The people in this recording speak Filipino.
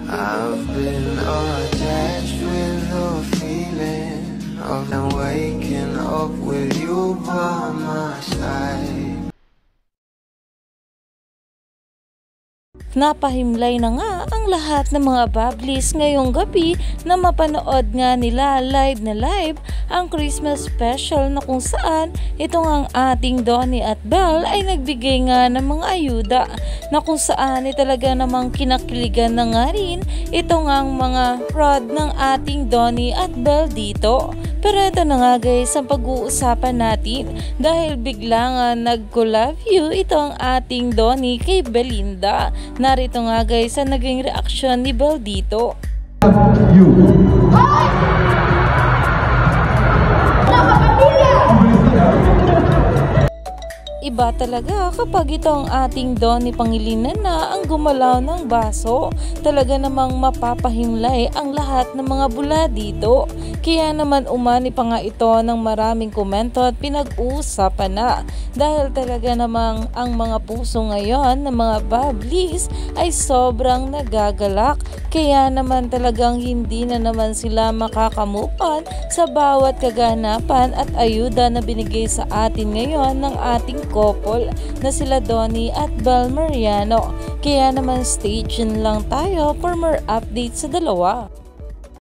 I've been attached with the feeling of waking up with you by my side. Napahimlay na nga ang lahat ng mga bablis ngayong gabi na mapanood nga nila live na live ang Christmas special na kung saan ito nga ang ating Donnie at Belle ay nagbigay nga ng mga ayuda na kung saan ay talaga namang kinakiligan na nga rin ito nga ang mga prod ng ating Donnie at Belle dito. Pero ito na nga guys ang pag-uusapan natin dahil bigla nga nag-love you ito ang ating Donnie kay Belinda. Narito nga guys ang naging reaksyon ni Belle dito. You. Iba talaga kapag ito ang ating Donnie Pangilinan na ang gumalaw ng baso. Talaga namang mapapahimlay ang lahat ng mga bula dito. Kaya naman umani pa nga ito ng maraming komento at pinag-uusapan na. Dahil talaga namang ang mga puso ngayon ng mga bablis ay sobrang nagagalak. Kaya naman talagang hindi na naman sila makakamupan sa bawat kaganapan at ayuda na binigay sa atin ngayon ng ating couple na sila Donnie at Belle Mariano. Kaya naman stay tuned lang tayo for more updates sa dalawa.